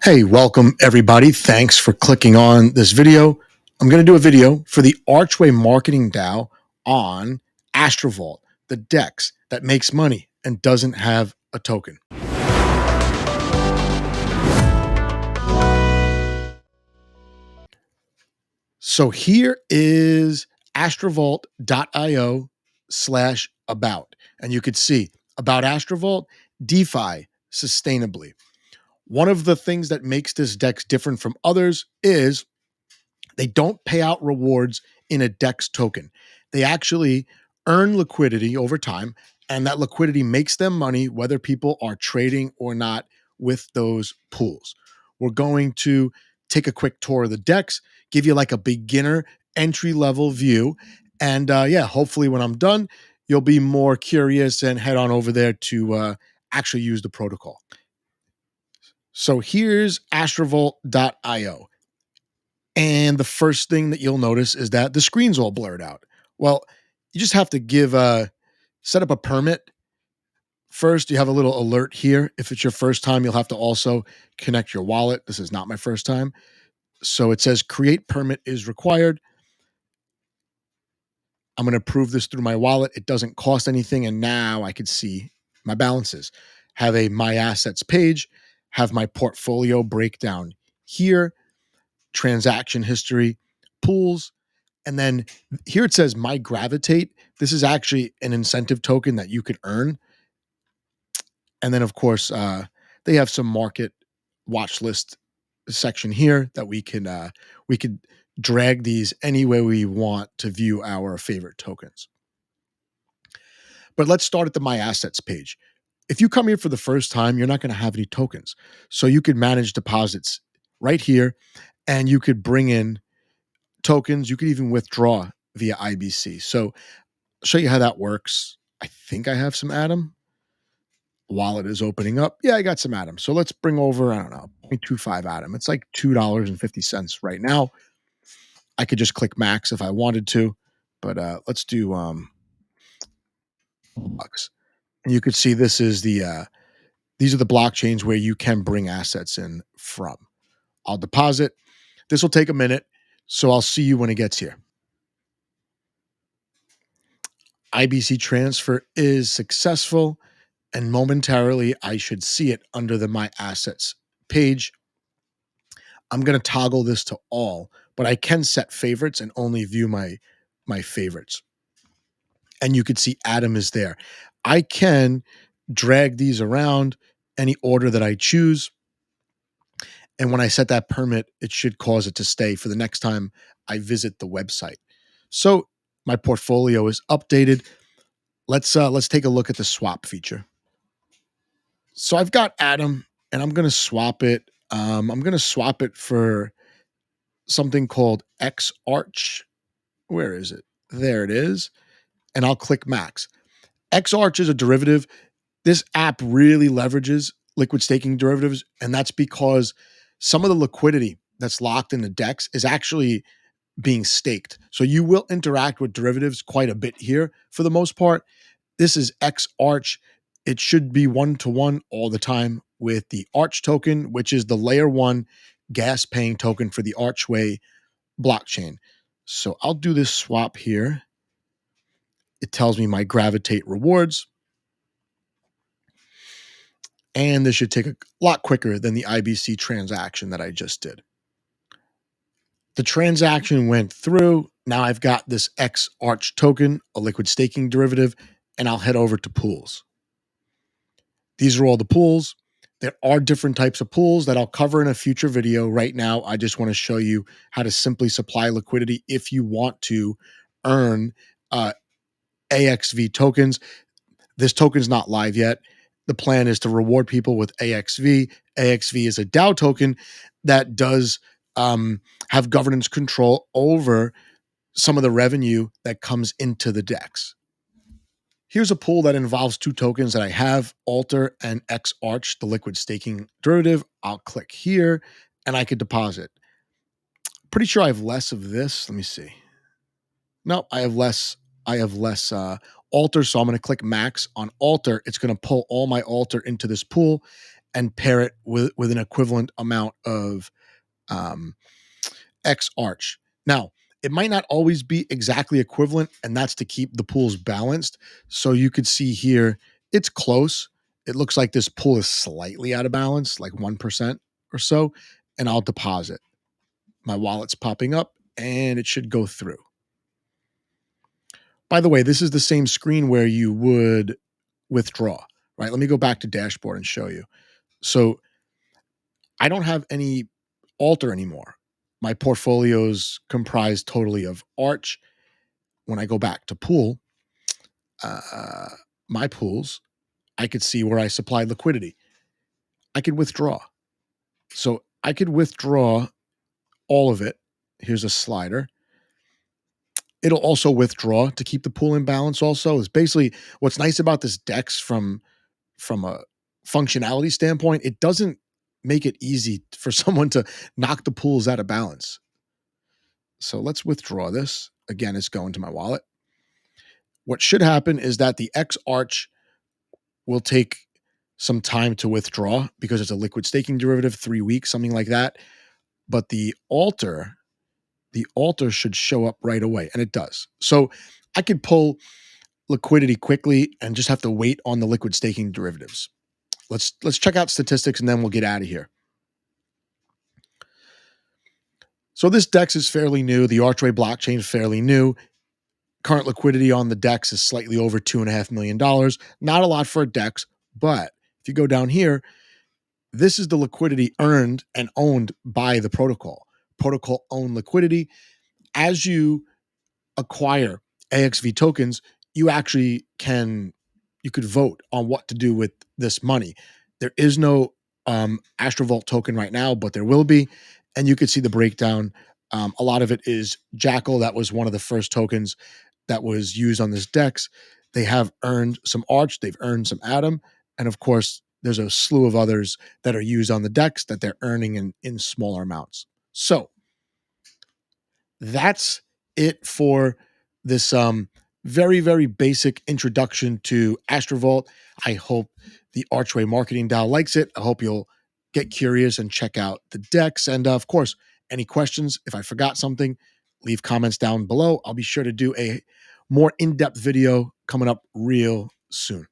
Hey, welcome everybody. Thanks for clicking on this video. I'm going to do a video for the Archway Marketing DAO on Astrovault, the DEX that makes money and doesn't have a token. So here is astrovault.io/about. And you could see about Astrovault, DeFi sustainably. One of the things that makes this DEX different from others is they don't pay out rewards in a DEX token. They actually earn liquidity over time, and that liquidity makes them money whether people are trading or not with those pools. We're going to take a quick tour of the DEX, give you like a beginner entry level view. And yeah, hopefully when I'm done, you'll be more curious and head on over there to actually use the protocol. So here's astrovault.io. And the first thing that you'll notice is that the screen's all blurred out. Well, you just have to set up a permit. First, you have a little alert here. If it's your first time, you'll have to also connect your wallet. This is not my first time. So it says create permit is required. I'm going to approve this through my wallet. It doesn't cost anything. And now I can see my balances. Have a my assets page, have my portfolio breakdown here, transaction history, pools. And then here it says my gravitate. This is actually an incentive token that you could earn. And then of course, they have some market watch list section here that we could drag these any way we want to view our favorite tokens. But let's start at the my assets page. If you come here for the first time, you're not going to have any tokens. So you could manage deposits right here, and you could bring in tokens. You could even withdraw via IBC. So I'll show you how that works. I think I have some Atom. Wallet is opening up. Yeah, I got some Atom. So let's bring over, I don't know, 0.25 Atom. It's like $2.50 right now. I could just click max if I wanted to, but let's do bucks. And you could see this is these are the blockchains where you can bring assets in from. I'll deposit. This will take a minute, so I'll see you when it gets here. IBC transfer is successful, and momentarily I should see it under the My Assets page. I'm going to toggle this to all, but I can set favorites and only view my favorites. And you could see Atom is there. I can drag these around any order that I choose. And when I set that permit, it should cause it to stay for the next time I visit the website. So my portfolio is updated. Let's take a look at the swap feature. So I've got Atom, and I'm going to swap it. I'm going to swap it for something called X-Arch. Where is it? There it is. And I'll click max. X-Arch is a derivative. This app really leverages liquid staking derivatives, and that's because some of the liquidity that's locked in the DEX is actually being staked. So you will interact with derivatives quite a bit here for the most part. This is X-Arch. It should be one-to-one all the time with the Arch token, which is the layer one gas paying token for the Archway blockchain. So I'll do this swap here. It tells me my gravitate rewards. And this should take a lot quicker than the IBC transaction that I just did. The transaction went through. Now I've got this X-Arch token, a liquid staking derivative, and I'll head over to pools. These are all the pools. There are different types of pools that I'll cover in a future video. Right now, I just want to show you how to simply supply liquidity if you want to earn AXV tokens. This token's not live yet. The plan is to reward people with AXV. AXV is a DAO token that does have governance control over some of the revenue that comes into the DEX. Here's a pool that involves two tokens that I have, Alter and X-Arch, the liquid staking derivative. I'll click here and I could deposit. Pretty sure I have less of this. Let me see. No, I have less Alter, so I'm going to click max on Alter. It's going to pull all my Alter into this pool, and pair it with an equivalent amount of um, X arch. Now, it might not always be exactly equivalent, and that's to keep the pools balanced. So you could see here, it's close. It looks like this pool is slightly out of balance, like 1% or so, and I'll deposit. My wallet's popping up, and it should go through. By the way, this is the same screen where you would withdraw, right? Let me go back to dashboard and show you. So I don't have any alter anymore. My portfolio's comprised totally of Arch. When I go back to pool, uh, my pools, I could see where I supplied liquidity. I could withdraw. So I could withdraw all of it. Here's a slider. It'll also withdraw to keep the pool in balance. Also, is basically what's nice about this DEX from a functionality standpoint. It doesn't make it easy for someone to knock the pools out of balance. So let's withdraw this. Again, it's going to my wallet. What should happen is that the X arch will take some time to withdraw because it's a liquid staking derivative, 3 weeks, something like that. But the alter should show up right away, and it does. So I could pull liquidity quickly and just have to wait on the liquid staking derivatives. Let's check out statistics, and then we'll get out of here. So this DEX is fairly new. The Archway blockchain is fairly new. Current liquidity on the DEX is slightly over $2.5 million. Not a lot for a DEX, but if you go down here, this is the liquidity earned and owned by the protocol. Protocol owned liquidity. As you acquire AXV tokens, you could vote on what to do with this money. There is no Astrovault token right now, but there will be, and you could see the breakdown. A lot of it is Jackal. That was one of the first tokens that was used on this DEX. They have earned some Arch, they've earned some Atom, and of course, there's a slew of others that are used on the DEX that they're earning in smaller amounts. So that's it for this very, very basic introduction to Astrovault. I hope the Archway Marketing DAO likes it. I hope you'll get curious and check out the DEX. And of course, any questions, if I forgot something, leave comments down below. I'll be sure to do a more in-depth video coming up real soon.